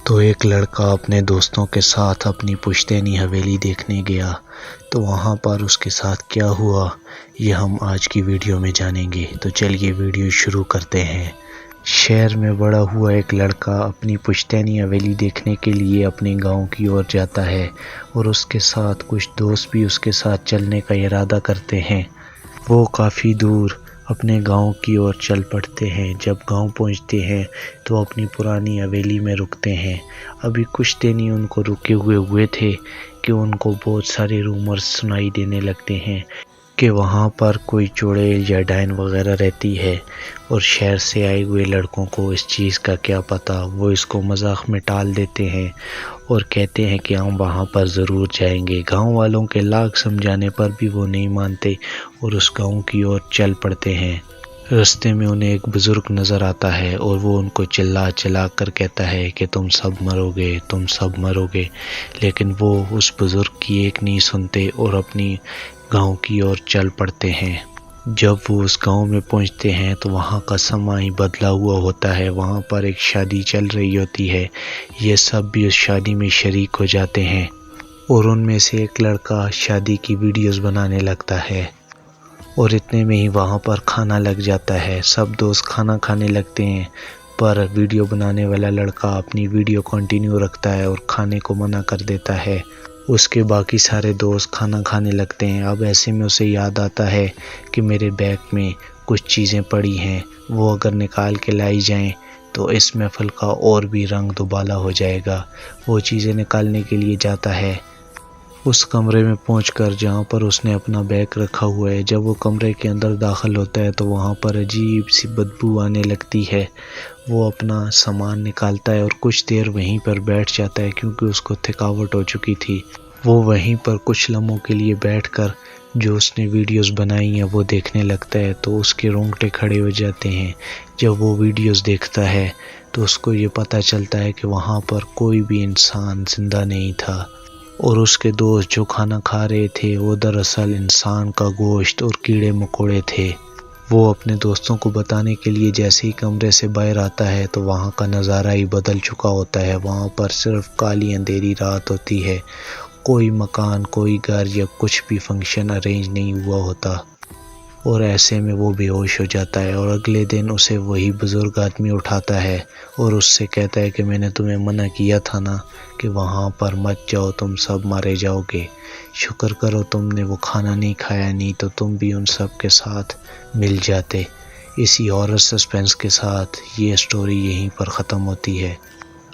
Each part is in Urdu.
تو ایک لڑکا اپنے دوستوں کے ساتھ اپنی پشتینی حویلی دیکھنے گیا، تو وہاں پر اس کے ساتھ کیا ہوا یہ ہم آج کی ویڈیو میں جانیں گے۔ تو چلیے ویڈیو شروع کرتے ہیں۔ شہر میں بڑا ہوا ایک لڑکا اپنی پشتینی حویلی دیکھنے کے لیے اپنے گاؤں کی اور جاتا ہے، اور اس کے ساتھ کچھ دوست بھی اس کے ساتھ چلنے کا ارادہ کرتے ہیں۔ وہ کافی دور اپنے گاؤں کی اور چل پڑتے ہیں۔ جب گاؤں پہنچتے ہیں تو اپنی پرانی حویلی میں رکتے ہیں۔ ابھی کچھ دن ہی ان کو رکے ہوئے تھے کہ ان کو بہت سارے رومرز سنائی دینے لگتے ہیں کہ وہاں پر کوئی چڑیل یا ڈائن وغیرہ رہتی ہے، اور شہر سے آئے ہوئے لڑکوں کو اس چیز کا کیا پتہ۔ وہ اس کو مذاق میں ٹال دیتے ہیں اور کہتے ہیں کہ ہم وہاں پر ضرور جائیں گے۔ گاؤں والوں کے لاکھ سمجھانے پر بھی وہ نہیں مانتے اور اس گاؤں کی اور چل پڑتے ہیں۔ رستے میں انہیں ایک بزرگ نظر آتا ہے اور وہ ان کو چلا کر کہتا ہے کہ تم سب مرو گے، تم سب مرو گے، لیکن وہ اس بزرگ کی ایک نہیں سنتے اور اپنی گاؤں کی اور چل پڑتے ہیں۔ جب وہ اس گاؤں میں پہنچتے ہیں تو وہاں کا سماں ہی بدلا ہوا ہوتا ہے۔ وہاں پر ایک شادی چل رہی ہوتی ہے۔ یہ سب بھی اس شادی میں شریک ہو جاتے ہیں، اور ان میں سے ایک لڑکا شادی کی ویڈیوز بنانے لگتا ہے، اور اتنے میں ہی وہاں پر کھانا لگ جاتا ہے۔ سب دوست کھانا کھانے لگتے ہیں، پر ویڈیو بنانے والا لڑکا اپنی ویڈیو کنٹینیو رکھتا ہے اور کھانے کو منع کر دیتا ہے۔ اس کے باقی سارے دوست کھانا کھانے لگتے ہیں۔ اب ایسے میں اسے یاد آتا ہے کہ میرے بیگ میں کچھ چیزیں پڑی ہیں، وہ اگر نکال کے لائی جائیں تو اس محفل کا اور بھی رنگ دوبالا ہو جائے گا۔ وہ چیزیں نکالنے کے لیے جاتا ہے اس کمرے میں پہنچ کر جہاں پر اس نے اپنا بیگ رکھا ہوا ہے۔ جب وہ کمرے کے اندر داخل ہوتا ہے تو وہاں پر عجیب سی بدبو آنے لگتی ہے۔ وہ اپنا سامان نکالتا ہے اور کچھ دیر وہیں پر بیٹھ جاتا ہے کیونکہ اس کو تھکاوٹ ہو چکی تھی۔ وہ وہیں پر کچھ لمحوں کے لیے بیٹھ کر جو اس نے ویڈیوز بنائی ہیں وہ دیکھنے لگتا ہے، تو اس کے رونگٹے کھڑے ہو جاتے ہیں۔ جب وہ ویڈیوز دیکھتا ہے تو اس کو یہ پتہ چلتا ہے کہ وہاں پر کوئی بھی انسان زندہ نہیں تھا، اور اس کے دوست جو کھانا کھا رہے تھے وہ دراصل انسان کا گوشت اور کیڑے مکوڑے تھے۔ وہ اپنے دوستوں کو بتانے کے لیے جیسے ہی کمرے سے باہر آتا ہے تو وہاں کا نظارہ ہی بدل چکا ہوتا ہے۔ وہاں پر صرف کالی اندھیری رات ہوتی ہے، کوئی مکان، کوئی گھر یا کچھ بھی فنکشن ارینج نہیں ہوا ہوتا، اور ایسے میں وہ بے ہوش ہو جاتا ہے۔ اور اگلے دن اسے وہی بزرگ آدمی اٹھاتا ہے اور اس سے کہتا ہے کہ میں نے تمہیں منع کیا تھا نا کہ وہاں پر مت جاؤ، تم سب مارے جاؤ گے۔ شکر کرو تم نے وہ کھانا نہیں کھایا، نہیں تو تم بھی ان سب کے ساتھ مل جاتے۔ اسی ہارر سسپینس کے ساتھ یہ سٹوری یہیں پر ختم ہوتی ہے۔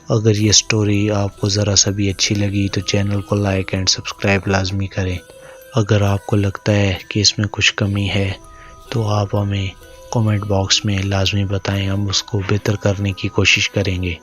اگر یہ سٹوری آپ کو ذرا سا بھی اچھی لگی تو چینل کو لائک اینڈ سبسکرائب لازمی کریں۔ اگر آپ کو لگتا ہے کہ اس میں کچھ کمی ہے تو آپ ہمیں کمنٹ باکس میں لازمی بتائیں، ہم اس کو بہتر کرنے کی کوشش کریں گے۔